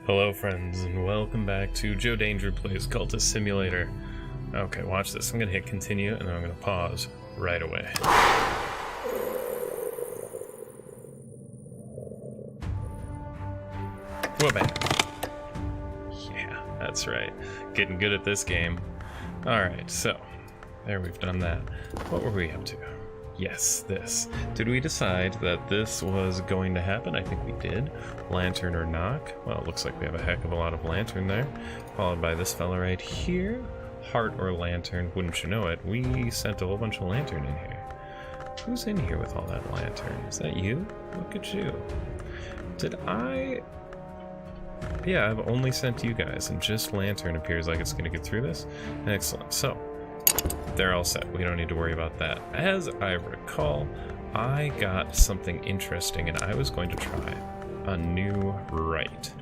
Hello friends, and welcome back to Joe Danger Plays Cultist Simulator. Okay, watch this. I'm gonna hit continue, and then I'm gonna pause right away. Whoa, man. Yeah, that's right. Getting good at this game. Alright, so, there we've done that. What were we up to? Yes, this. Did we decide that this was going to happen? I think we did. Lantern or knock. Well, it looks like we have a heck of a lot of lantern there. Followed by this fella right here. Heart or lantern. Wouldn't you know it, we sent a whole bunch of lantern in here. Who's in here with all that lantern? Is that you? Look at you. Did I... Yeah, I've only sent you guys, and just lantern appears like it's going to get through this. Excellent. So, they're all set. We don't need to worry about that. As I recall, I got something interesting, and I was going to try a new right.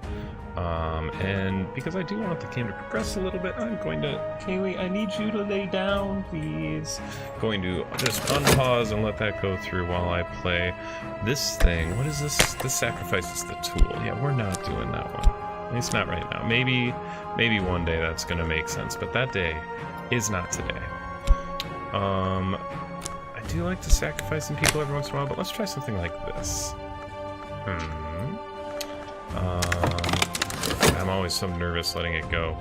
And because I do want the game to progress a little bit, I'm going to... Kaylee, I need you to lay down, please. Going to just unpause and let that go through while I play this thing. What is this? This sacrifices the tool. Yeah, we're not doing that one. At least not right now. Maybe one day that's going to make sense, but that day is not today. I do like to sacrifice some people every once in a while, but let's try something like this. I'm always so nervous letting it go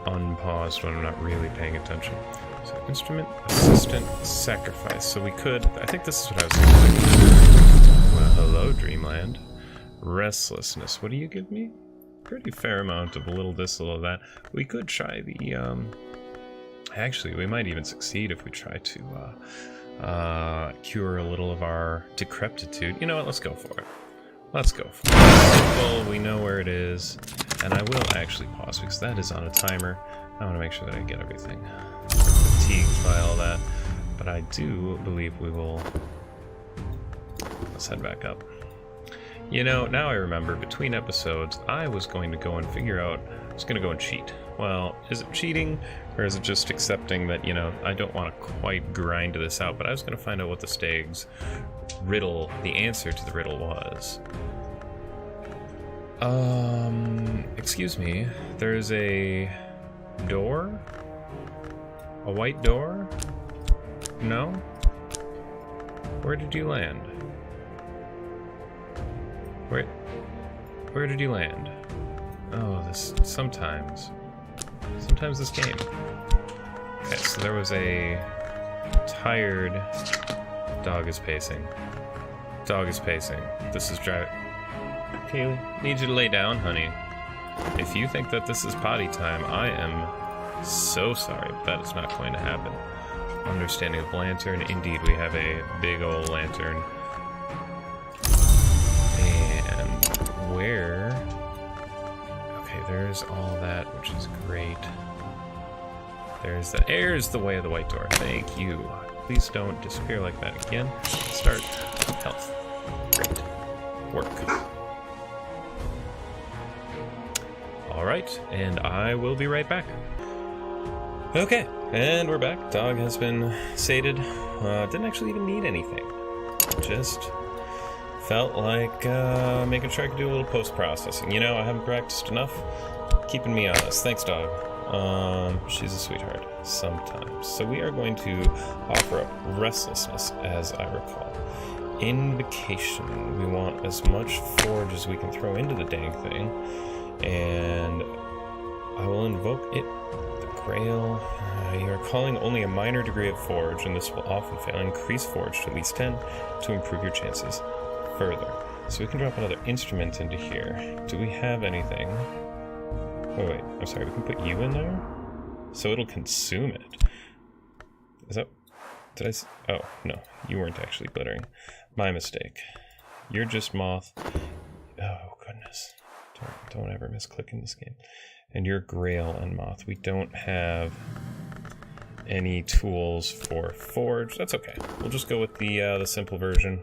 unpaused when I'm not really paying attention. So instrument, assistant, sacrifice. So we could, I think this is what I was thinking. Well, hello, Dreamland. Restlessness. What do you give me? Pretty fair amount of a little this, a little that. We could try the, actually, we might even succeed if we try to cure a little of our decrepitude. You know what? Let's go for it. Let's go for it. Simple, we know where it is, and I will actually pause because that is on a timer. I want to make sure that I get everything fatigued by all that, but I do believe we will. Let's head back up. You know, now I remember, between episodes, I was going to go and figure out, I was going to go and cheat. Well, is it cheating, or is it just accepting that, you know, I don't want to quite grind this out, but I was going to find out what the Steg's riddle, the answer to the riddle was. Excuse me, there's a door? A white door? No? Where did you land? Where did you land? Oh, this, sometimes this game. Okay, so there was a tired dog is pacing. Dog is pacing. This is driving. Kaylee, need you to lay down, honey. If you think that this is potty time, I am so sorry, but that is not going to happen. Understanding of lantern. Indeed, we have a big old lantern. And where... Okay, there's all that, which is great. There's the way of the white door. Thank you. Please don't disappear like that again. Start. Health. Great. Work. Alright, and I will be right back. Okay, and we're back. Dog has been sated. Didn't actually even need anything. Just felt like making sure I could do a little post-processing. You know, I haven't practiced enough. Keeping me honest. Thanks, dog. She's a sweetheart. Sometimes. So we are going to offer up restlessness, as I recall. Invocation. We want as much forge as we can throw into the dang thing. And I will invoke it. The Grail. You are calling only a minor degree of forge, and this will often fail. Increase forge to at least 10 to improve your chances further. So we can drop another instrument into here. Do we have anything? Wait, I'm sorry, we can put you in there? So it'll consume it. Is that... Oh, no, you weren't actually glittering. My mistake. You're just moth. Oh, goodness. Don't ever misclick in this game. And you're grail and moth. We don't have any tools for forge. That's okay. We'll just go with the simple version.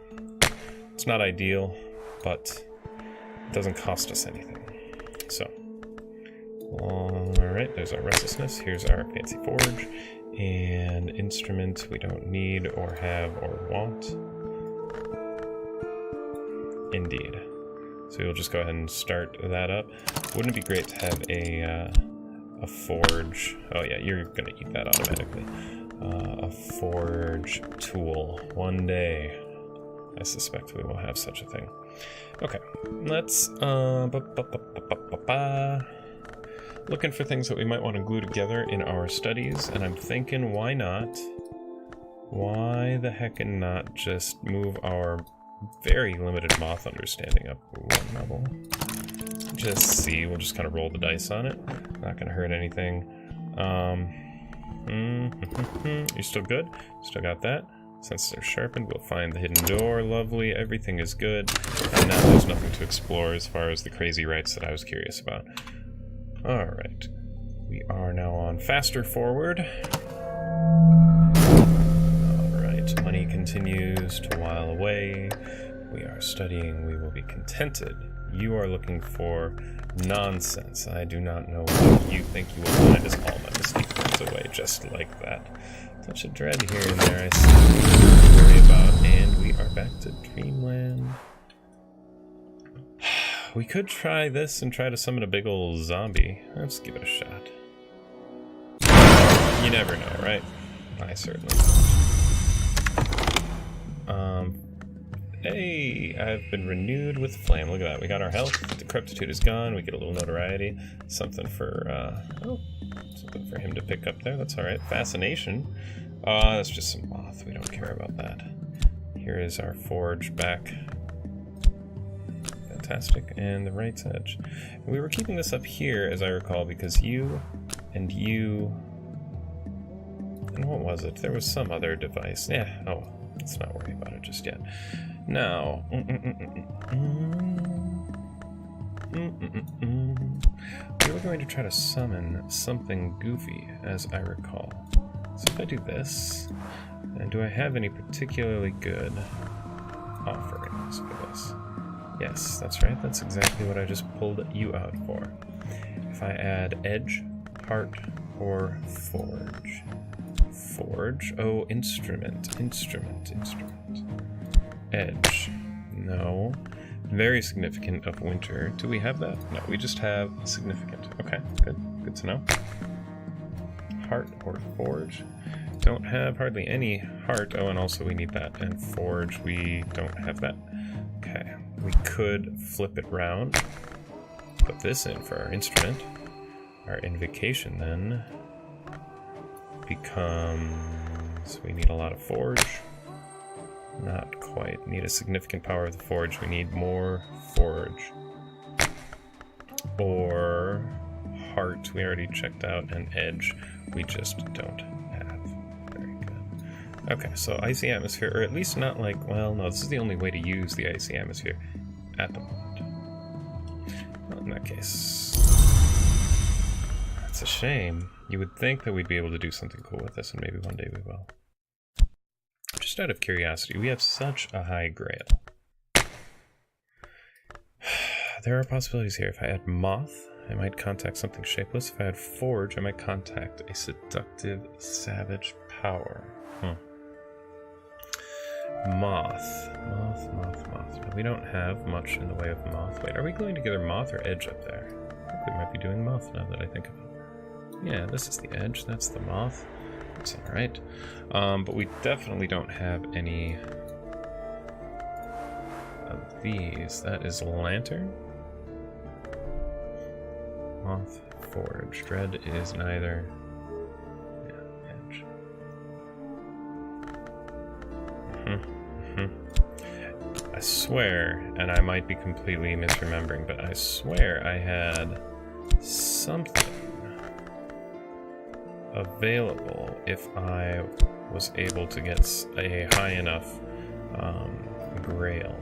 It's not ideal, but it doesn't cost us anything. So... Alright, there's our restlessness. Here's our fancy forge. And instrument we don't need or have or want. Indeed. So we'll just go ahead and start that up. Wouldn't it be great to have a forge? Oh yeah, you're gonna eat that automatically. A forge tool. One day, I suspect we will have such a thing. Okay, let's looking for things that we might want to glue together in our studies, and I'm thinking, why not? Why the heckin' not just move our very limited moth understanding up one level? Just see, we'll just kind of roll the dice on it. Not gonna hurt anything. You're still good? Still got that? Since they're sharpened, we'll find the hidden door. Lovely, everything is good. And now there's nothing to explore as far as the crazy rites that I was curious about. Alright. We are now on faster forward. Alright, money continues to while away. We are studying, we will be contented. You are looking for nonsense. I do not know what you think you will find as all my mystique runs away just like that. Touch of dread here and there, I see nothing to worry about, and we are back to Dreamland. We could try this and try to summon a big old zombie. Let's give it a shot. You never know, right? I certainly don't. Hey, I've been renewed with flame. Look at that. We got our health. Decrepitude is gone. We get a little notoriety. Something for, something for him to pick up there. That's alright. Fascination. That's just some moth. We don't care about that. Here is our forge back. Fantastic. And the right's edge. We were keeping this up here, as I recall, because you and you... And what was it? There was some other device. Yeah, oh, let's not worry about it just yet. Now, we were going to try to summon something goofy, as I recall. So if I do this, and do I have any particularly good offerings for this? Yes, that's right. That's exactly what I just pulled you out for. If I add edge, heart, or forge. Forge? Oh, instrument. Edge. No. Very significant of winter. Do we have that? No, we just have significant. Okay, good. Good to know. Heart or forge? Don't have hardly any heart. Oh, and also we need that. And forge, we don't have that. Okay, we could flip it round. Put this in for our instrument. Our invocation then becomes... We need a lot of forge. Not quite. Need a significant power of the forge. We need more forge. Or heart. We already checked out an edge. We just don't have. Very good. Okay, so icy atmosphere, or at least not like, well, no, this is the only way to use the icy atmosphere at the moment. Well, in that case, it's a shame. You would think that we'd be able to do something cool with this, and maybe one day we will. Just out of curiosity, we have such a high grail. There are possibilities here. If I add moth, I might contact something shapeless. If I add forge, I might contact a seductive, savage power. Moth. Now, we don't have much in the way of moth. Wait, are we gluing together moth or edge up there? I think we might be doing moth now that I think of it. Yeah, this is the edge. That's the moth. That's alright. But we definitely don't have any of these. That is lantern. Moth, forge. Dread is neither. Yeah, edge. I swear, and I might be completely misremembering, but I swear I had something available if I was able to get a high enough grail.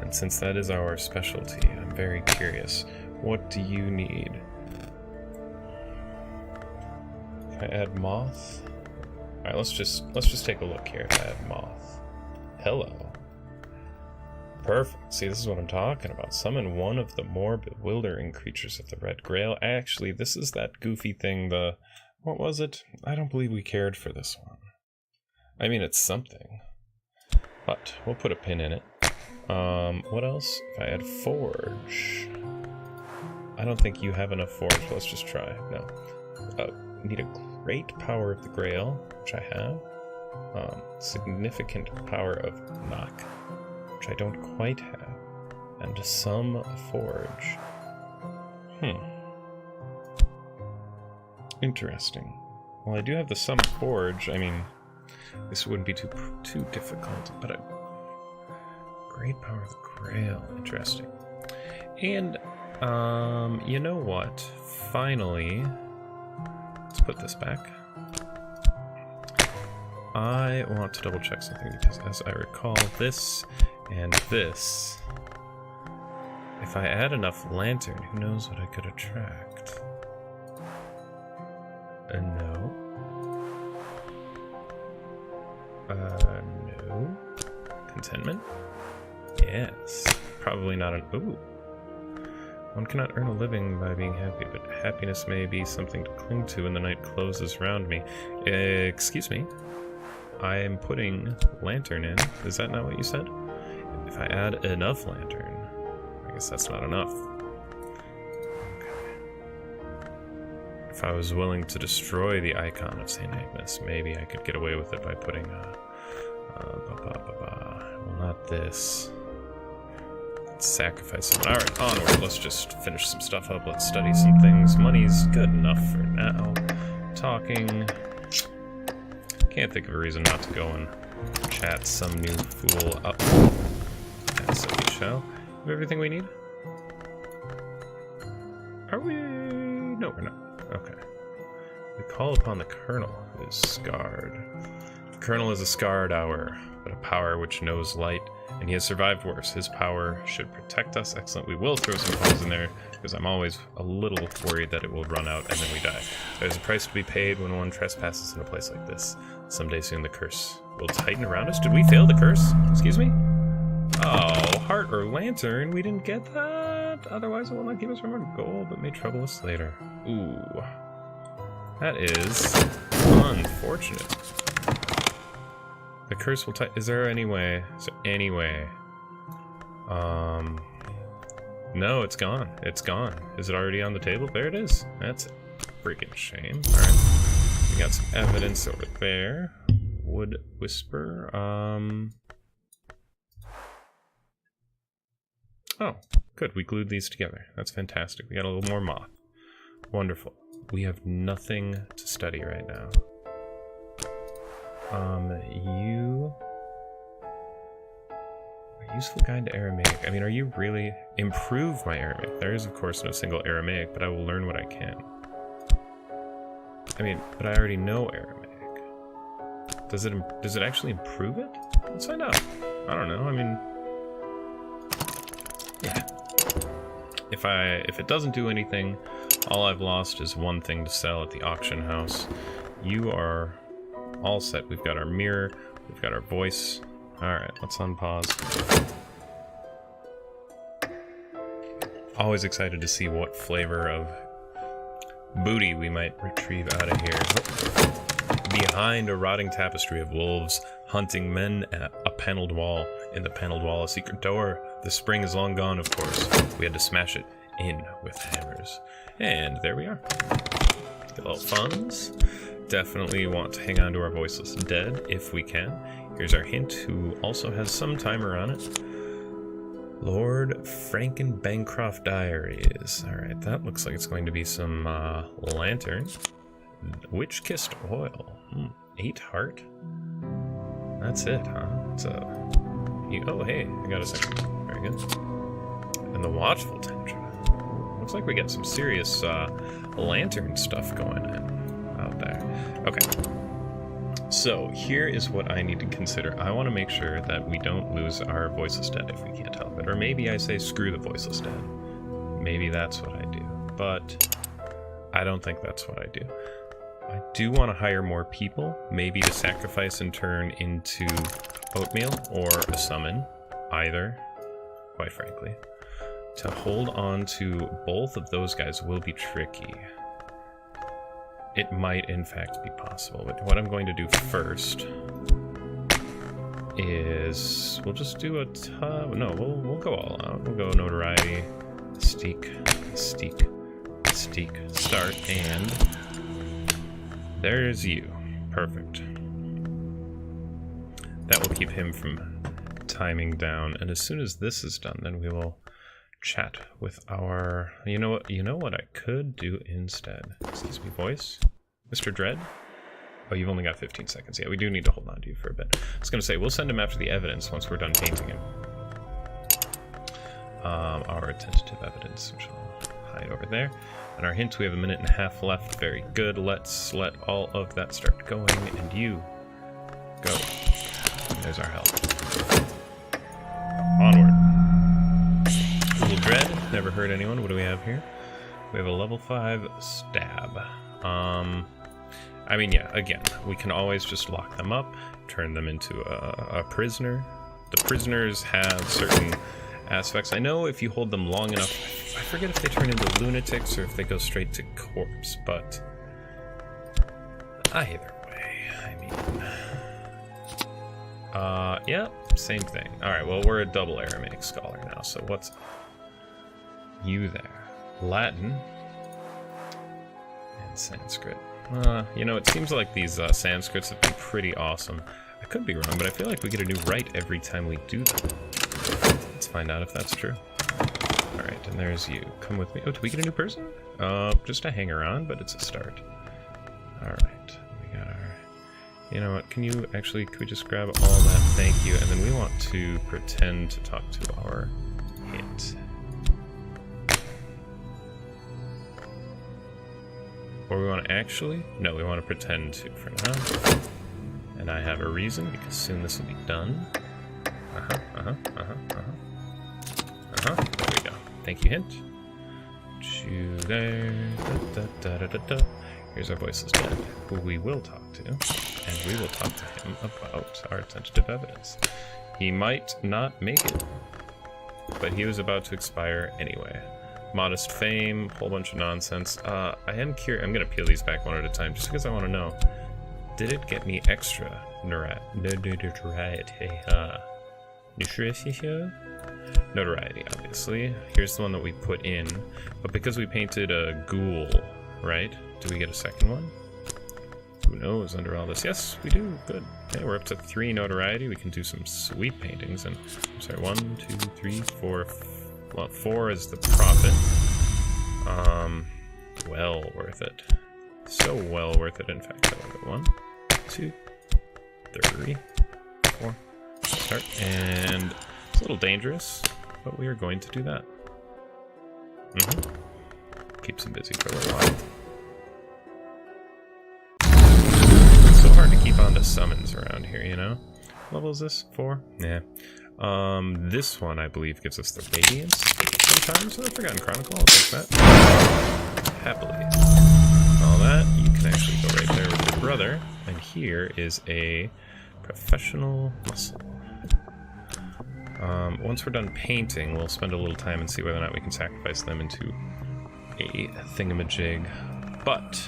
And since that is our specialty, I'm very curious. What do you need? If I add moth? Alright, let's just take a look here if I add moth. Hello. Perfect. See, this is what I'm talking about. Summon one of the more bewildering creatures of the Red Grail. Actually, this is that goofy thing, what was it? I don't believe we cared for this one. I mean, it's something. But we'll put a pin in it. What else? If I add forge... I don't think you have enough forge. Let's just try. No. Need a great power of the Grail, which I have. Significant power of knock, which I don't quite have. And some forge. Interesting. Well, I do have the some forge. I mean, this wouldn't be too difficult, but a great power of the Grail. Interesting. And you know what? Finally, let's put this back. I want to double check something because, as I recall, this and this. If I add enough lantern, who knows what I could attract? No. No. Contentment? Yes. Probably not an... Ooh. One cannot earn a living by being happy, but happiness may be something to cling to when the night closes around me. Excuse me. I am putting lantern in. Is that not what you said? If I add enough lantern, I guess that's not enough. Okay. If I was willing to destroy the icon of St. Agnes, maybe I could get away with it by putting well, not this. Let's sacrifice someone. Alright, onward. Let's just finish some stuff up. Let's study some things. Money's good enough for now. Talking. Can't think of a reason not to go and chat some new fool up. And so we shall. Have everything we need? Are we? No, we're not. Okay. We call upon the Colonel, who is scarred. The Colonel is a scarred hour, but a power which knows light, and he has survived worse. His power should protect us. Excellent. We will throw some points in there, because I'm always a little worried that it will run out and then we die. There's a price to be paid when one trespasses in a place like this. Someday soon the curse will tighten around us. Did we fail the curse? Excuse me? Oh, heart or lantern. We didn't get that. Otherwise it will not keep us from our goal, but may trouble us later. Ooh. That is unfortunate. The curse will tighten. Is there any way? Is there any way? No, it's gone. It's gone. Is it already on the table? There it is. That's a freaking shame. Alright. We got some evidence over there. Wood Whisper. Oh, good. We glued these together. That's fantastic. We got a little more moth. Wonderful. We have nothing to study right now. Useful guide to Aramaic. I mean, are you really... Improve my Aramaic. There is, of course, no single Aramaic, but I will learn what I can. I mean, but I already know Aramaic. Does it actually improve it? Let's find out. I don't know. I mean... Yeah. If it doesn't do anything, all I've lost is one thing to sell at the auction house. You are all set. We've got our mirror. We've got our voice. Alright, let's unpause. Always excited to see what flavor of booty we might retrieve out of here. Behind a rotting tapestry of wolves, hunting men at a paneled wall. In the paneled wall, a secret door. The spring is long gone, of course. We had to smash it in with hammers. And there we are. Get a little funds. Definitely want to hang on to our voiceless dead if we can. Here's our hint, who also has some timer on it. Lord Frankenbancroft Diaries. Alright, that looks like it's going to be some lantern. Witch Kissed Oil. 8 heart? That's it, huh? It's a... Oh, hey, I got a second. Very good. And the Watchful Tendra. Looks like we got some serious lantern stuff going in out there. Okay. So, here is what I need to consider. I want to make sure that we don't lose our voiceless dead if we can't help it. Or maybe I say screw the voiceless dead. Maybe that's what I do. But I don't think that's what I do. I do want to hire more people, maybe to sacrifice and turn into oatmeal or a summon. Either, quite frankly. To hold on to both of those guys will be tricky. It might, in fact, be possible. But what I'm going to do first is we'll just do no, we'll go all out. We'll go notoriety, mystique, start, and there's you. Perfect. That will keep him from timing down, and as soon as this is done, then we will chat with our... You know what I could do instead? Excuse me, voice? Mr. Dread? Oh, you've only got 15 seconds. Yeah, we do need to hold on to you for a bit. I was going to say, we'll send him after the evidence once we're done painting him. Our tentative evidence, which I'll hide over there. And our hint, we have a minute and a half left. Very good. Let's let all of that start going, and you go. And there's our help. Onward. Little Dread, never hurt anyone. What do we have here? We have a level 5 stab. I mean, yeah, again, we can always just lock them up, turn them into a prisoner. The prisoners have certain aspects. I know if you hold them long enough, I forget if they turn into lunatics or if they go straight to corpse, but either way, I mean, yeah, same thing. Alright, well, we're a double Aramaic scholar now, so what's you there? Latin and Sanskrit. You know, it seems like these Sanskrits have been pretty awesome. I could be wrong, but I feel like we get a new rite every time we do them. Let's find out if that's true. Alright, and there's you. Come with me. Oh, do we get a new person? Just a hanger-on, but it's a start. Alright, we got our... You know what, could we just grab all that? Thank you. And then we want to pretend to talk to our hint. Or we want to actually? No, we want to pretend to for now. And I have a reason, because soon this will be done. There we go. Thank you, hint. You there. Here's our voiceless dead, who we will talk to, and we will talk to him about our tentative evidence. He might not make it, but he was about to expire anyway. Modest fame, whole bunch of nonsense. I am curious. I'm gonna peel these back one at a time just because I want to know. Did it get me extra notoriety, obviously. Here's the one that we put in, but because we painted a ghoul, right? Do we get a second one? Who knows under all this? Yes, we do. Good. Okay, we're up to 3 notoriety. We can do some sweet paintings. And I'm sorry, 1, 2, 3, 4. Well, 4 is the profit. Well worth it. So well worth it, in fact. So we'll go 1, 2, 3, 4. Start. And it's a little dangerous, but we are going to do that. Keeps him busy for a little while. It's so hard to keep on to summons around here, you know? What level is this? 4? Yeah. This one, I believe, gives us the Radiance sometimes. Oh, Forgotten Chronicle, I'll take that. Happily. All that, you can actually go right there with your brother. And here is a Professional Muscle. Once we're done painting, we'll spend a little time and see whether or not we can sacrifice them into a thingamajig. But,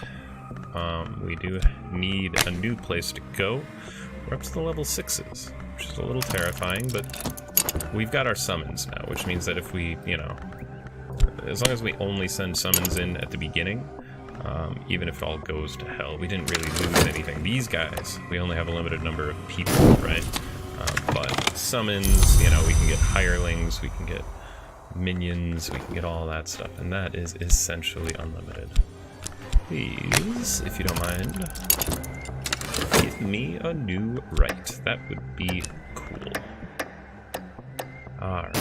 we do need a new place to go. We're up to the level 6s. Which is a little terrifying, but we've got our summons now, which means that if we, you know, as long as we only send summons in at the beginning, even if it all goes to hell, we didn't really lose anything. These guys, we only have a limited number of people, right? But summons, you know, we can get hirelings, we can get minions, we can get all that stuff, and that is essentially unlimited. Please, if you don't mind, give me a new rite. That would be cool. Alright,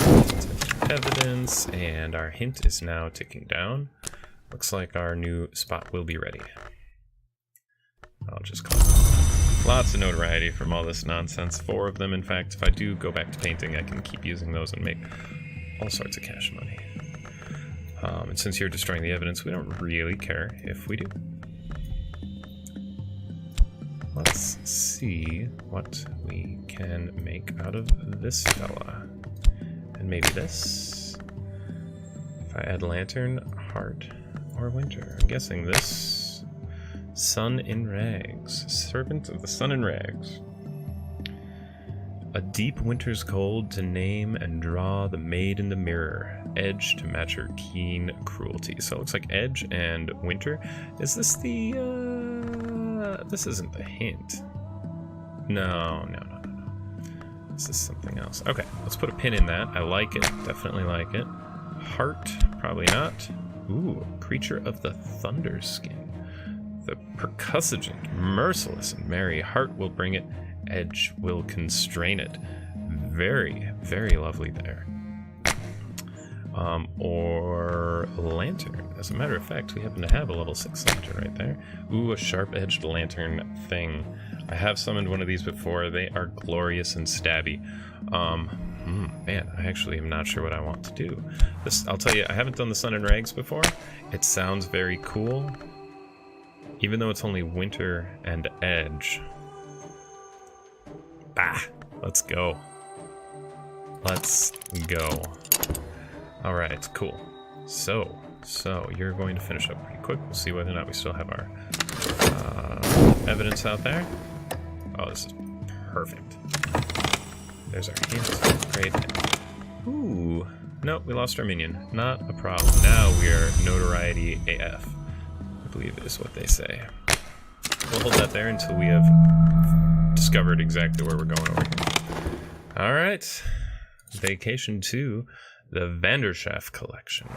evidence, and our hint is now ticking down. Looks like our new spot will be ready. I'll just call it. Lots of notoriety from all this nonsense. 4 of them, in fact. If I do go back to painting, I can keep using those and make all sorts of cash money. And since you're destroying the evidence, we don't really care if we do. Let's see what we can make out of this fella. And maybe this. If I add lantern, heart, or winter. I'm guessing this. Sun in rags. Servant of the sun in rags. A deep winter's cold to name and draw the maid in the mirror. Edge to match her keen cruelty. So it looks like edge and winter. Is this the... this isn't the hint. No. This is something else. Okay, let's put a pin in that. I like it. Definitely like it. Heart, probably not. Ooh, creature of the thunder skin. The percussagent, merciless and merry. Heart will bring it. Edge will constrain it. Very, very lovely there. Or lantern. As a matter of fact, we happen to have a level 6 lantern right there. Ooh, a sharp-edged lantern thing. I have summoned one of these before. They are glorious and stabby. Man, I actually am not sure what I want to do. This, I'll tell you, I haven't done the Sun and Rags before. It sounds very cool, even though it's only winter and edge. Bah, let's go. Let's go. All right, cool. So you're going to finish up pretty quick. We'll see whether or not we still have our evidence out there. Oh, this is perfect. There's our hint. Great. Ooh. Nope, we lost our minion. Not a problem. Now we are notoriety AF, I believe is what they say. We'll hold that there until we have discovered exactly where we're going over here. Alright. Vacation to the Vanderschaft Collection.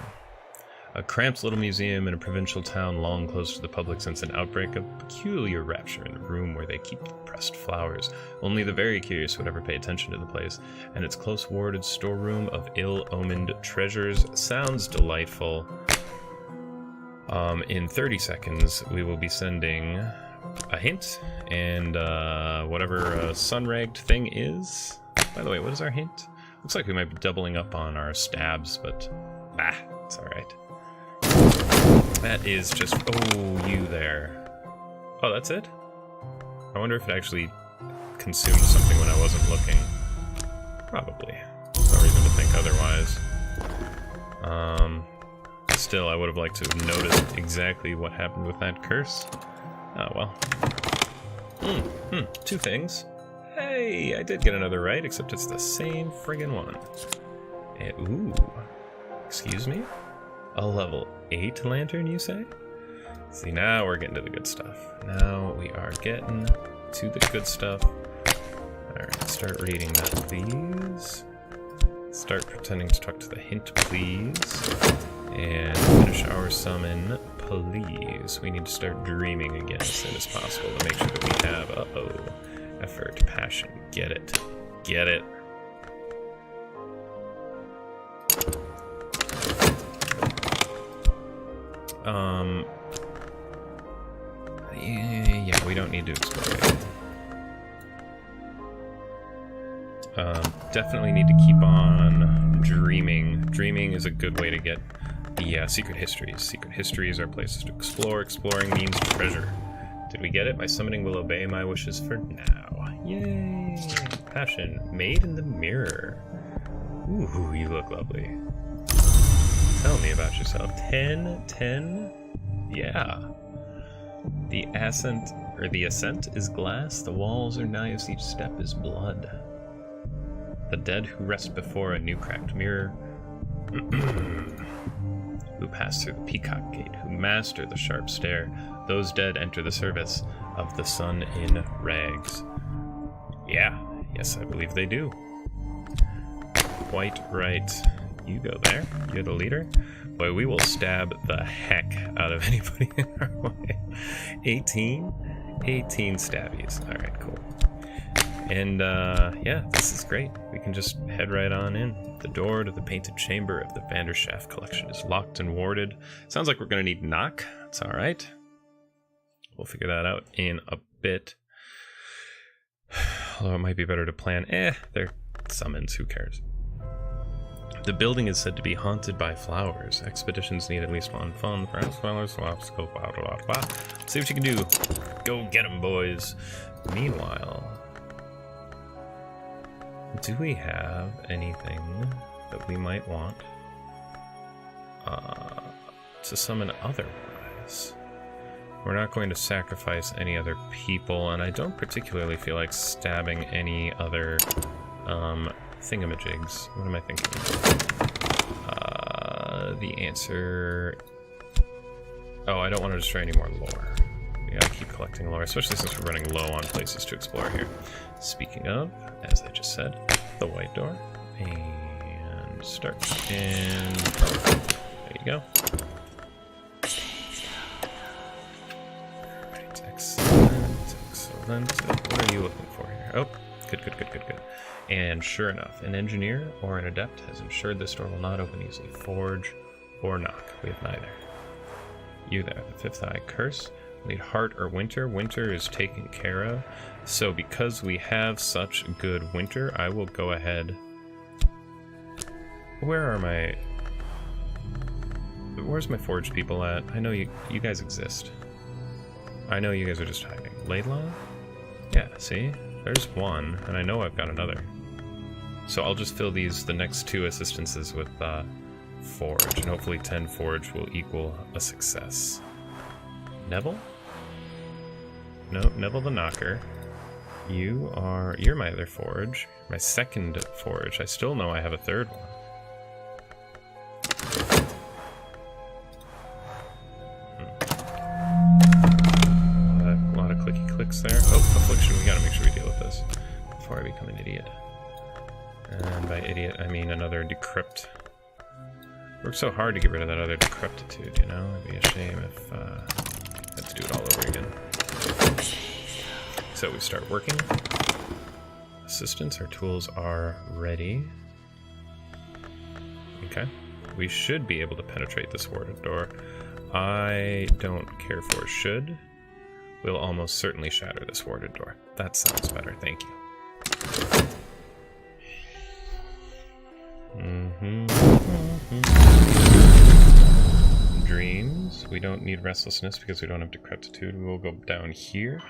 A cramped little museum in a provincial town long closed to the public since an outbreak of peculiar rapture in the room where they keep pressed flowers. Only the very curious would ever pay attention to the place, and its close warded storeroom of ill-omened treasures sounds delightful. In 30 seconds, we will be sending a hint, and whatever a sun-ragged thing is. By the way, what is our hint? Looks like we might be doubling up on our stabs, but it's alright. That is just... Oh, you there. Oh, that's it? I wonder if it actually consumed something when I wasn't looking. Probably. No reason to think otherwise. Still, I would have liked to have noticed exactly what happened with that curse. Oh, well. Two things. Hey, I did get another right, except it's the same friggin' one. And, ooh. Excuse me? A level 8 lantern, you say? See, now we're getting to the good stuff. Now we are getting to the good stuff. Alright, start reading that, please. Start pretending to talk to the hint, please. And finish our summon, please. We need to start dreaming again as soon as possible to make sure that we have, effort, passion, get it. Get it. Yeah, we don't need to explore it. Definitely need to keep on dreaming. Dreaming is a good way to get the secret histories. Secret histories are places to explore. Exploring means treasure. Did we get it? My summoning will obey my wishes for now. Yay! Passion. Made in the mirror. Ooh, you look lovely. Tell me about yourself. 10? Yeah. The ascent is glass, the walls are knives, each step is blood. The dead who rest before a new cracked mirror, who pass through the peacock gate, who master the sharp stare, those dead enter the service of the sun in rags. Yeah, yes, I believe they do. Quite right. You go there. You're the leader. Boy, we will stab the heck out of anybody in our way. 18 stabbies. Alright, cool. And, yeah, this is great. We can just head right on in. The door to the painted chamber of the Vanderschaft Collection is locked and warded. Sounds like we're going to need knock. It's alright. We'll figure that out in a bit. Although it might be better to plan. They're summons. Who cares? The building is said to be haunted by flowers. Expeditions need at least one fun. Perhaps flowers, swaps, go blah, blah, blah, blah. See what you can do. Go get them, boys. Meanwhile, do we have anything that we might want to summon otherwise? We're not going to sacrifice any other people, and I don't particularly feel like stabbing any other Thingamajigs. What am I thinking? The answer... Oh, I don't want to destroy any more lore. We gotta keep collecting lore, especially since we're running low on places to explore here. Speaking of, as I just said, the white door. And start. And... Oh, there you go. Alright, excellent, excellent. What are you looking for here? Oh, good, good, good, good, good. And sure enough, an engineer or an adept has ensured this door will not open easily. Forge or knock. We have neither. You there, the fifth eye curse. We need heart or winter. Winter is taken care of. So because we have such good winter, I will go ahead. Where's my forge people at? I know you guys exist. I know you guys are just hiding. Laidlaw? Yeah, see? There's one, and I know I've got another. So I'll just fill the next 2 assistances with forge, and hopefully 10 forge will equal a success. Neville? No, Neville the knocker. You're my other forge. My second forge. I still know I have a third one. A lot of clicky clicks there. Oh, affliction, we gotta make sure we deal with this before I become an idiot. And by idiot, I mean another decrypt. Worked so hard to get rid of that other decrepitude, you know? It'd be a shame if I had to do it all over again. So we start working. Assistance, our tools are ready. Okay. We should be able to penetrate this warded door. I don't care for should. We'll almost certainly shatter this warded door. That sounds better, thank you. Dreams. We don't need restlessness because we don't have decrepitude. We will go down here.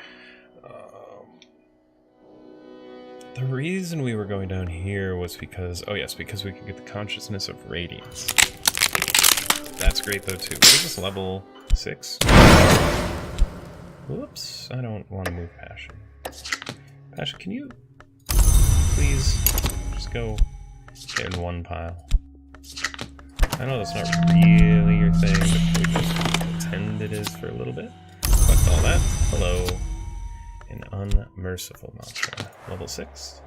The reason we were going down here was because... Oh yes, because we could get the consciousness of radiance. That's great though too. What is this, level 6? Whoops, I don't want to move Passion. Passion, can you please just go in one pile? I know that's not really your thing, but can we just pretend it is for a little bit? Fuck all that. Hello. An unmerciful monster. Level 6.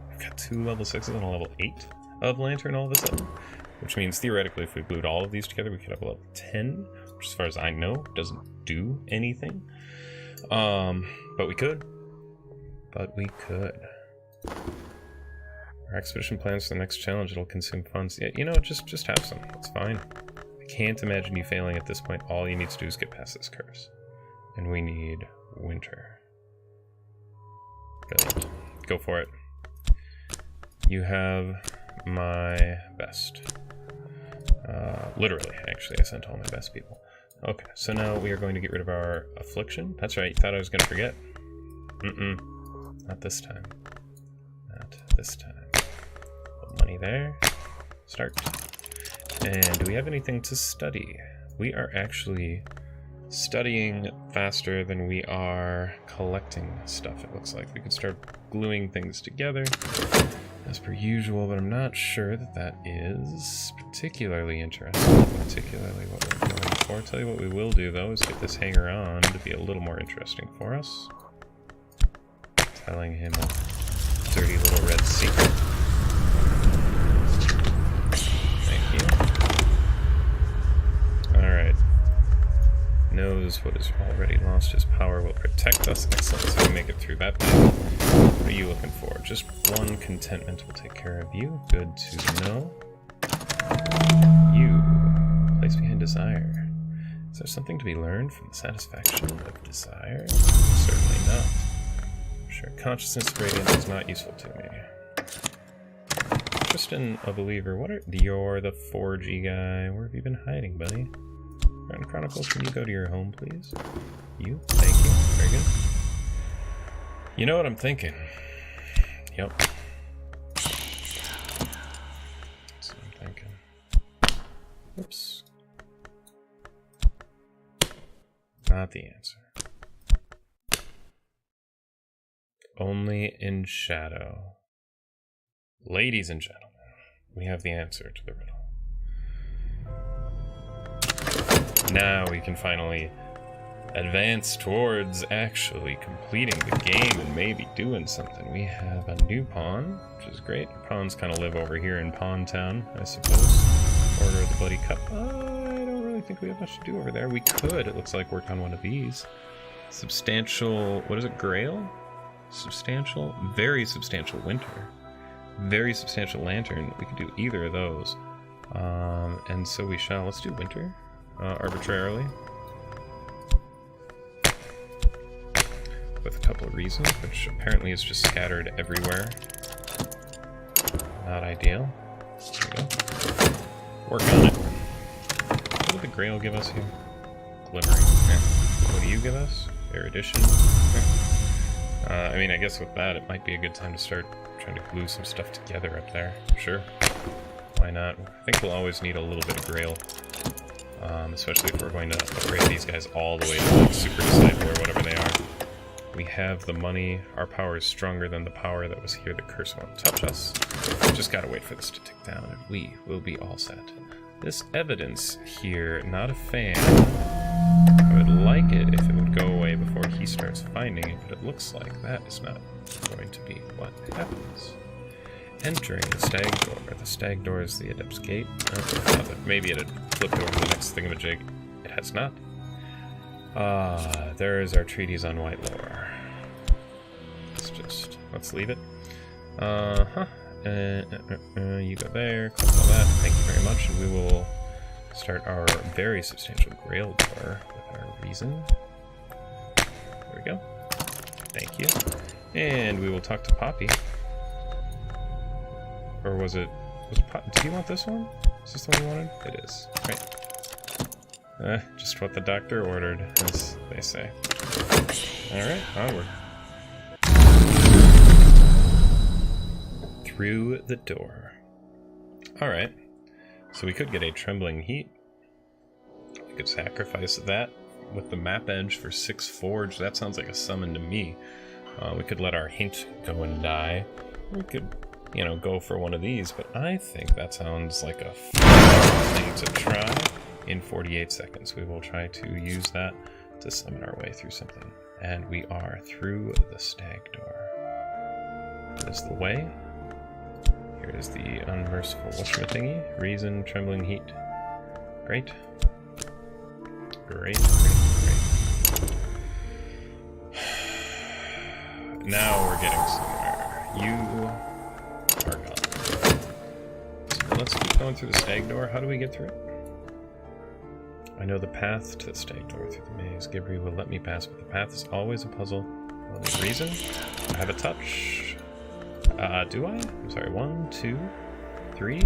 We've got 2 level 6s and a level 8 of Lantern all of a sudden. Which means theoretically if we glued all of these together we could have a level 10. Which as far as I know doesn't do anything. But we could. But we could. Our expedition plans for the next challenge, it'll consume funds. Yeah, you know, just have some. It's fine. I can't imagine you failing at this point. All you need to do is get past this curse. And we need winter. Brilliant. Go for it. You have my best. Literally, actually, I sent all my best people. Okay, so now we are going to get rid of our affliction. That's right, you thought I was going to forget. Not this time. Not this time. Put money there. Start. And do we have anything to study? We are actually studying faster than we are collecting stuff, it looks like. We could start gluing things together as per usual, but I'm not sure that that is particularly interesting, particularly what we're going for. I'll tell you what we will do, though, is get this hanger on to be a little more interesting for us. Telling him a dirty little red secret. Thank you. Alright. Knows what has already lost his power will protect us. Excellent, so we make it through that bit. What are you looking for? Just 1 contentment will take care of you. Good to know. You. Place behind desire. Is there something to be learned from the satisfaction of desire? Certainly not. Sure, consciousness of radiance is not useful to me. Tristan, a believer. You're the forgy guy. Where have you been hiding, buddy? Crown Chronicles, can you go to your home, please? You? Thank you. Very good. You know what I'm thinking. Yep. That's what I'm thinking. Whoops. Not the answer. Only in shadow. Ladies and gentlemen, we have the answer to the riddle. Now we can finally advance towards actually completing the game and maybe doing something. We have a new pawn, which is great. Pawns kind of live over here in Pawn Town, I suppose. Order of the Bloody Cup. I don't really think we have much to do over there. We could, it looks like, work on one of these. Substantial, what is it, Grail? Substantial, very substantial Winter. Very substantial Lantern. We could do either of those. And so we shall. Let's do Winter, arbitrarily. With a couple of reasons, which apparently is just scattered everywhere. Not ideal. There we go. Work on it. What did the Grail give us here? Glimmering. Yeah. What do you give us? Erudition. I mean, I guess with that, it might be a good time to start trying to glue some stuff together up there. Sure. Why not? I think we'll always need a little bit of Grail. Especially if we're going to upgrade these guys all the way to like Super Disciple or whatever they are. We have the money. Our power is stronger than the power that was here. The curse won't touch us. Just gotta wait for this to tick down and we will be all set. This evidence here, not a fan. I would like it if it would go away before he starts finding it, but it looks like that is not going to be what happens. Entering the stag door. The stag door is the Adept's Gate. Maybe it had flipped over to the next thingamajig. It has not. There is our treatise on White Lore. Let's leave it. You go there, collect all that, thank you very much, and we will start our very substantial Grail door with our reason. There we go. Thank you. And we will talk to Poppy. Or was it did you want this one? Is this the one you wanted? It is. Right. Just what the doctor ordered, as they say. Alright, onward. Through the door. Alright. So we could get a Trembling Heat. We could sacrifice that with the map edge for 6 Forge. That sounds like a summon to me. We could let our hint go and die. We could, you know, go for one of these, but I think that sounds like a fun thing to try. In 48 seconds, we will try to use that to summon our way through something. And we are through the stag door. Here's the way. Here is the unmerciful whatchamathingy. Reason, Trembling Heat. Great. Great, great, great. Now we're getting somewhere. You are gone. So let's keep going through the stag door. How do we get through it? I know the path to the stag door through the maze. Gibri will let me pass, but the path is always a puzzle. Well, there's reason. I have a touch. Do I? I'm sorry. 1, 2, 3. I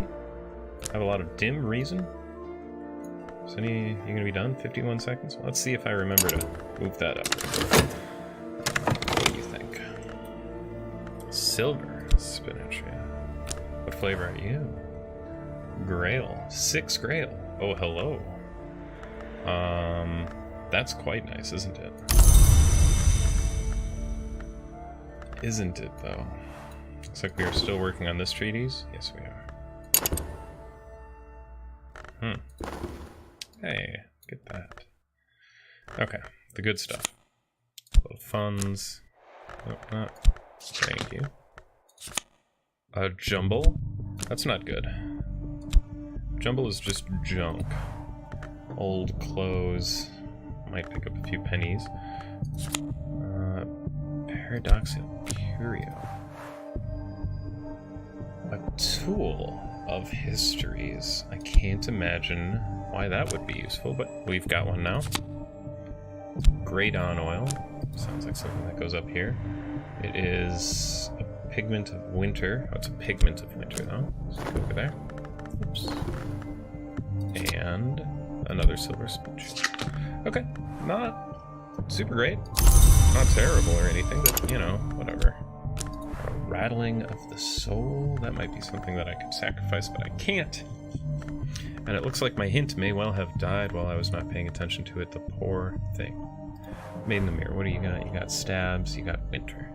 have a lot of dim reason. Is you gonna be done? 51 seconds? Well, let's see if I remember to move that up. What do you think? Silver spinach. Yeah. What flavor are you? Grail. 6 Grail. Oh, hello. That's quite nice, isn't it? Isn't it, though? Looks like we are still working on this treatise. Yes, we are. Hey, get that. Okay, the good stuff. Little funds. Oh, not. Thank you. A jumble? That's not good. Jumble is just junk. Old clothes. Might pick up a few pennies. Paradoxical Curio. A tool of histories. I can't imagine why that would be useful, but we've got one now. Great on oil. Sounds like something that goes up here. It is a pigment of winter. Oh, it's a pigment of winter, though. So go over there. Oops. And another silver speech. Okay, not super great. Not terrible or anything, but, you know, whatever. A rattling of the soul. That might be something that I could sacrifice, but I can't. And it looks like my hint may well have died while I was not paying attention to it. The poor thing. Made in the mirror. What do you got? You got stabs, you got winter.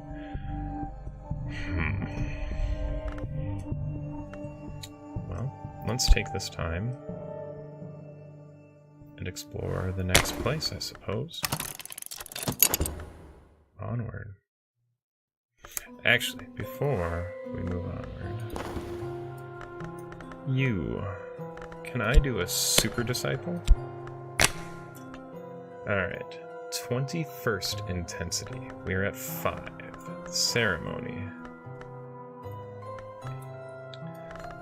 let's take this time and explore the next place, I suppose. Onward. Actually, before we move onward, can I do a super disciple? Alright, 21st intensity. We're at 5. Ceremony.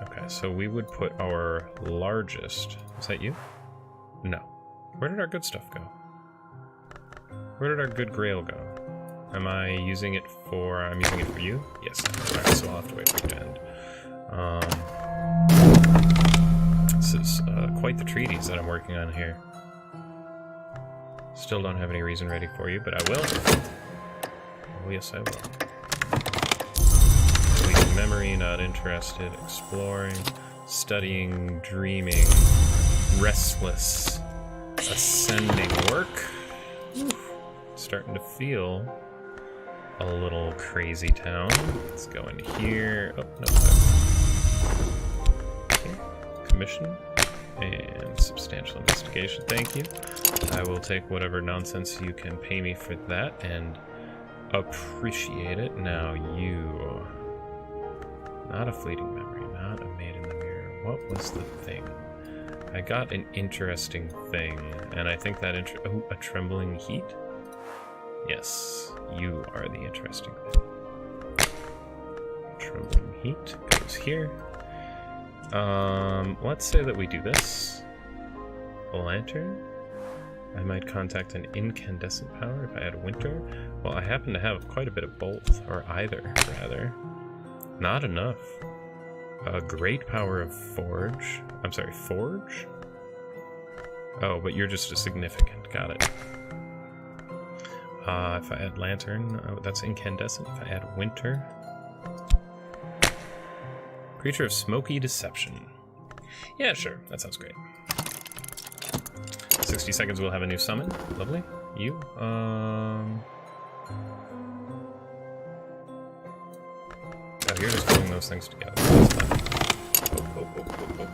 Okay, so we would put our largest... Is that you? No. Where did our good stuff go? Where did our good grail go? Am I using it for... I'm using it for you? Yes. Alright, so I'll have to wait for you to end. This is quite the treatise that I'm working on here. Still don't have any reason ready for you, but I will. Oh, yes, I will. Leaving memory, not interested. Exploring, studying, dreaming, restless, ascending work. Whew. Starting to feel a little crazy town. Let's go in here. Oh, no. Okay. Commission and substantial investigation. Thank you. I will take whatever nonsense you can pay me for that and appreciate it. Now you... Not a fleeting memory, not a maid in the mirror. What was the thing? I got an interesting thing, and I think that oh, a trembling heat? Yes, you are the interesting thing. Trembling heat goes here. Let's say that we do this. A lantern. I might contact an incandescent power if I had winter. Well, I happen to have quite a bit of both, or either, rather. Not enough. A great power of forge. I'm sorry, forge? Oh, but you're just a significant. Got it. If I add lantern, oh, that's incandescent. If I add winter. Creature of smoky deception. Yeah, sure. That sounds great. 60 seconds we'll have a new summon. Lovely. You, Oh, you're just pulling those things together. That's fine. Oh.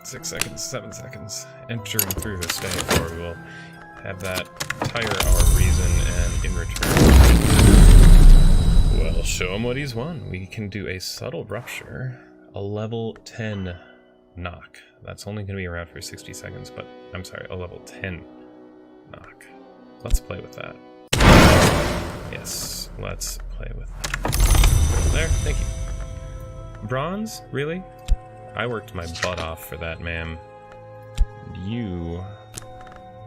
6 seconds, 7 seconds. Entering through the staying door, we will have that tire our reason, and in return... Well, show him what he's won. We can do a subtle rupture. A level 10 knock. That's only going to be around for 60 seconds, but I'm sorry, a level 10 knock. Let's play with that. Yes, let's play with that. There, thank you. Bronze? Really? I worked my butt off for that, ma'am. You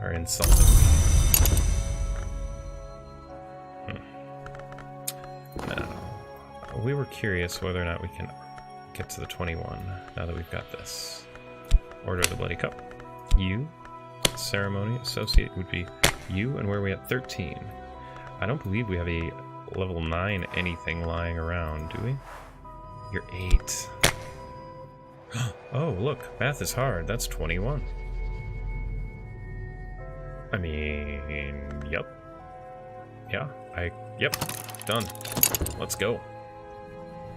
are insulting me. Now, we were curious whether or not we can get to the 21 now that we've got this. Order of the Bloody Cup. You, ceremony, associate would be you, and where are we at? 13. I don't believe we have a level 9 anything lying around, do we? You're 8. Oh, look, math is hard. That's 21. I mean, yep. Yeah, yep, done. Let's go.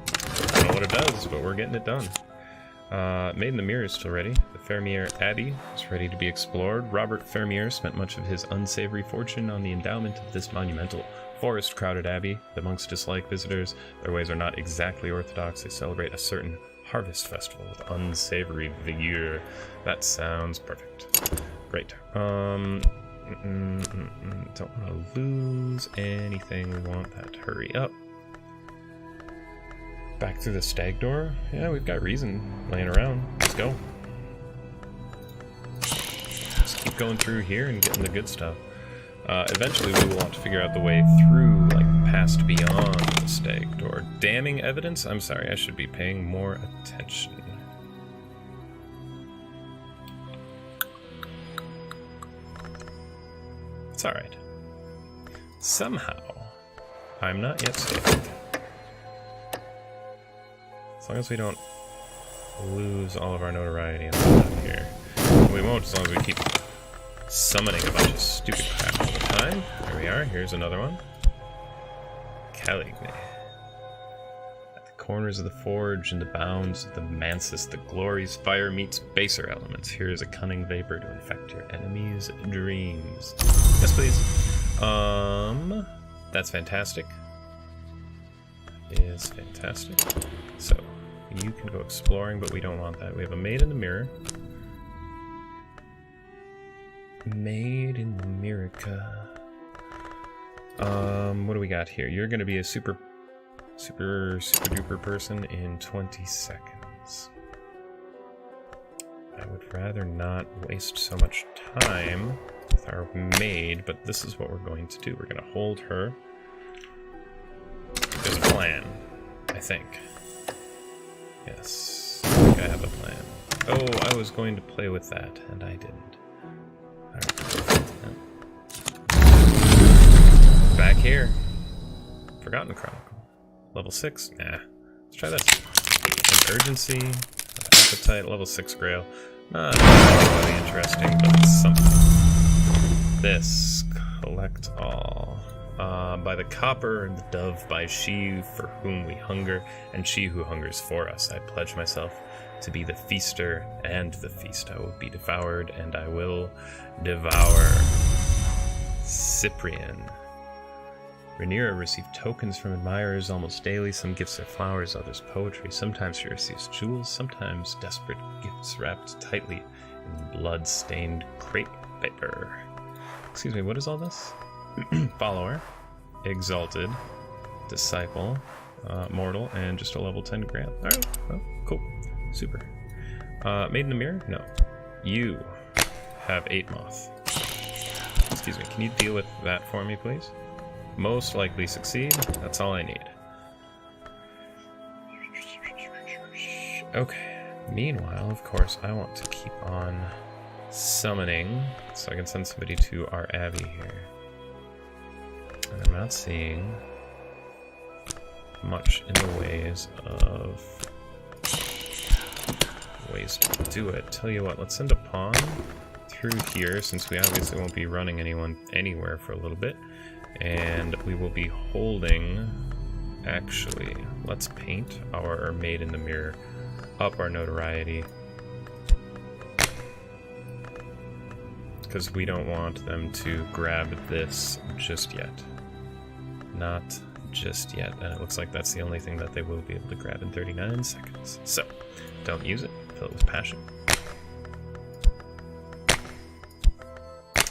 I don't know what it does, but we're getting it done. Maid in the Mirror is still ready. The Fermier Abbey is ready to be explored. Robert Fermier spent much of his unsavory fortune on the endowment of this monumental forest-crowded abbey. The monks dislike visitors. Their ways are not exactly orthodox. They celebrate a certain harvest festival with unsavory vigor. That sounds perfect. Great. Don't want to lose anything. We want that to hurry up. Back through the stag door? Yeah, we've got reason laying around. Let's go. Just keep going through here and getting the good stuff. Eventually we will want to figure out the way through, like, past beyond the stag door. Damning evidence? I'm sorry, I should be paying more attention. It's alright. Somehow, I'm not yet safe. As long as we don't lose all of our notoriety and stuff here. We won't, as long as we keep summoning a bunch of stupid crap all the time. There we are, here's another one. Caligny. At the corners of the forge and the bounds of the mansis, the glories, fire meets baser elements. Here is a cunning vapor to infect your enemies' dreams. Yes, please. That's fantastic. Is fantastic. So, you can go exploring, but we don't want that. We have a maid in the mirror. Made in America. What do we got here? You're gonna be a super duper person in 20 seconds. I would rather not waste so much time with our maid, but this is what we're going to do. We're gonna hold her. There's a plan, I think. Yes, I think I have a plan. Oh, I was going to play with that, and I didn't. Back here. Forgotten Chronicle. Level 6? Nah. Let's try this. An urgency, an appetite, level 6 grail. Not really interesting, but it's something. This. Collect all. By the copper and the dove, by she for whom we hunger, and she who hungers for us. I pledge myself to be the feaster and the feast. I will be devoured, and I will devour. Cyprian. Rhaenyra received tokens from admirers almost daily. Some gifts are flowers, others poetry. Sometimes she receives jewels, sometimes desperate gifts wrapped tightly in blood-stained crepe paper. Excuse me, what is all this? Follower, exalted, disciple, mortal, and just a level 10 grant. Alright, well, cool. Super. Made in the mirror? No. You have 8 moth. Excuse me, can you deal with that for me, please? Most likely succeed. That's all I need. Okay. Meanwhile, of course, I want to keep on summoning so I can send somebody to our abbey here. And I'm not seeing much in the ways of ways to do it. Tell you what, let's send a pawn through here since we obviously won't be running anyone anywhere for a little bit. And we will be holding, actually, let's paint our maid in the mirror, up our notoriety. Because we don't want them to grab this just yet. Not just yet. And it looks like that's the only thing that they will be able to grab in 39 seconds. So, don't use it. Fill it with passion.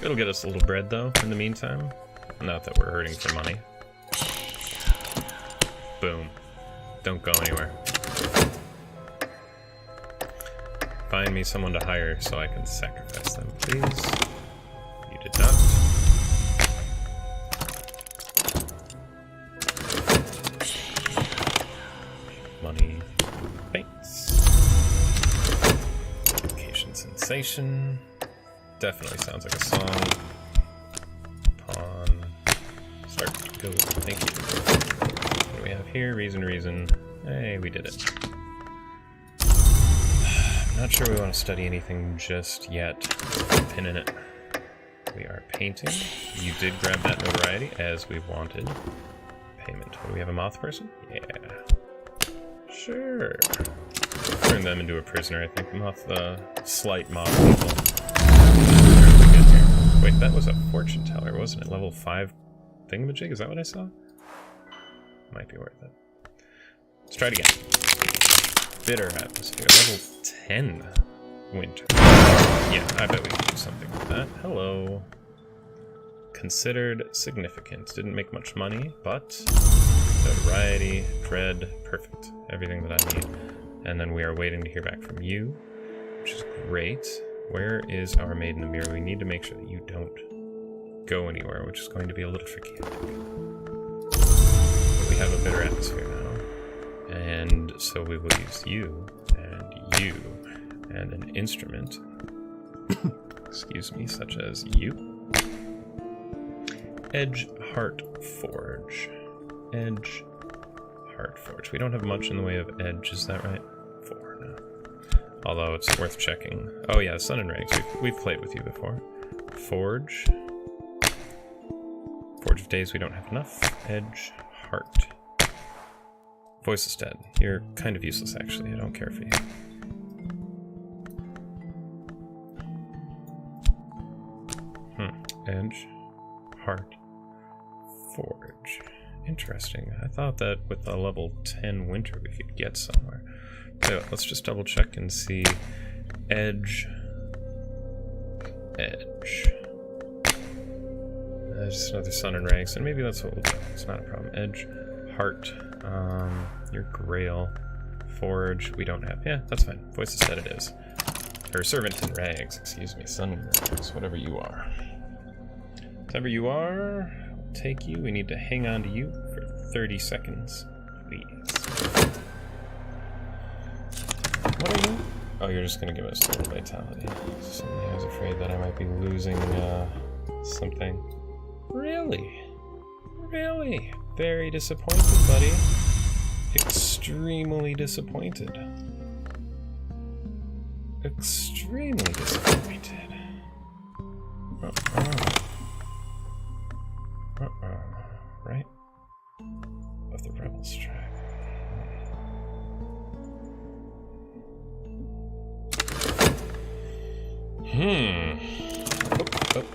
It'll get us a little bread, though, in the meantime. Not that we're hurting for money. Boom. Don't go anywhere. Find me someone to hire so I can sacrifice them, please. You did not. Money. Paints. Location sensation. Definitely sounds like a song. Start. Go. Thank you. What do we have here? Reason. Hey, we did it. I'm not sure we want to study anything just yet. Pin in it. We are painting. You did grab that notoriety as we wanted. Payment. What do we have? A moth person? Yeah. Sure. Turn them into a prisoner, I think. Moth, slight moth people. Wait, that was a fortune teller, wasn't it? Level 5 thingamajig? Is that what I saw? Might be worth it. Let's try it again. Bitter atmosphere. Level 10 winter. Yeah, I bet we can do something with that. Hello. Considered significant. Didn't make much money, but notoriety, dread, perfect. Everything that I need. And then we are waiting to hear back from you, which is great. Where is our maid in the mirror? We need to make sure that you don't go anywhere, which is going to be a little tricky, I think. We have a bitter atmosphere now. And so we will use you, and an instrument, excuse me, such as you. Edge Heart Forge. Edge Heart Forge. We don't have much in the way of edge, is that right? 4, no. Although it's worth checking. Oh yeah, Sun and Rags. We've played with you before. Forge. Forge of Days, we don't have enough. Edge Heart Voice is dead. You're kind of useless, actually. I don't care for you. Edge. Heart. Forge. Interesting. I thought that with a level 10 winter we could get somewhere. So let's just double check and see. Edge. Edge. Just another sun and ranks, and maybe that's what we'll do. It's not a problem. Edge. Heart. Your Grail. Forge. We don't have. Yeah, that's fine. Voices said it is. Or Servant in Rags, excuse me. Sun and Rags, whatever you are. Whatever you are, I'll take you. We need to hang on to you for 30 seconds, please. What are you? Oh, you're just gonna give us a little vitality. Suddenly I was afraid that I might be losing something. Really? Really? Very disappointed, buddy. Extremely disappointed. Extremely disappointed. Right? Of the Rebels track.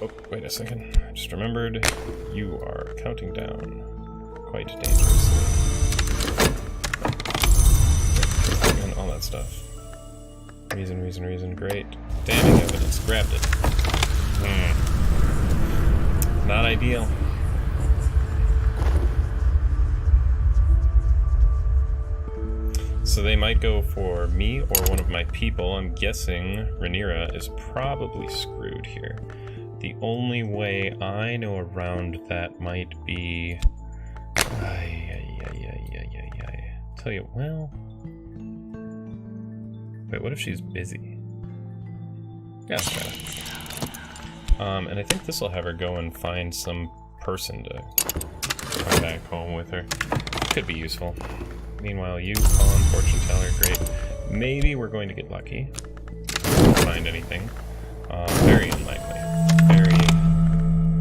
Oh, wait a second. I just remembered you are counting down quite dangerously. And all that stuff. Reason. Great. Damning evidence. Grabbed it. Not ideal. So they might go for me or one of my people. I'm guessing Rhaenyra is probably screwed here. The only way I know around that might be... Tell you, well... Wait, what if she's busy? Yeah, and I think this will have her go and find some person to come back home with her. Could be useful. Meanwhile, you, Pawn, Fortune Teller, great. Maybe we're going to get lucky. Don't find anything. Very unlikely.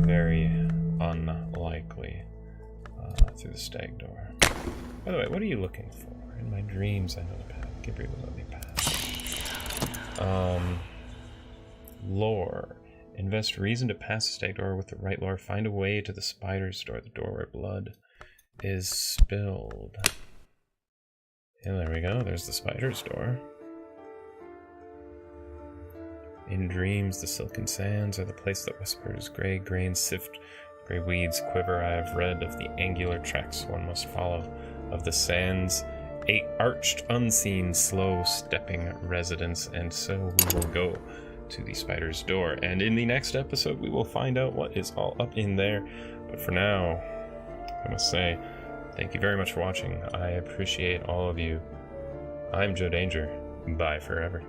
Very unlikely. Through the stag door. By the way, what are you looking for? In my dreams, I know the path. Gabriel will let me pass. Lore. Invest reason to pass the stag door with the right lore. Find a way to the spider's door, the door where blood is spilled. Yeah, there we go. There's the spider's door. In dreams, the silken sands are the place that whispers. Gray grains sift, gray weeds quiver. I have read of the angular tracks one must follow, of the sands, a arched, unseen, slow-stepping residence, and so we will go to the spider's door. And in the next episode, we will find out what is all up in there. But for now, I must say, thank you very much for watching. I appreciate all of you. I'm Joe Danger. Bye forever.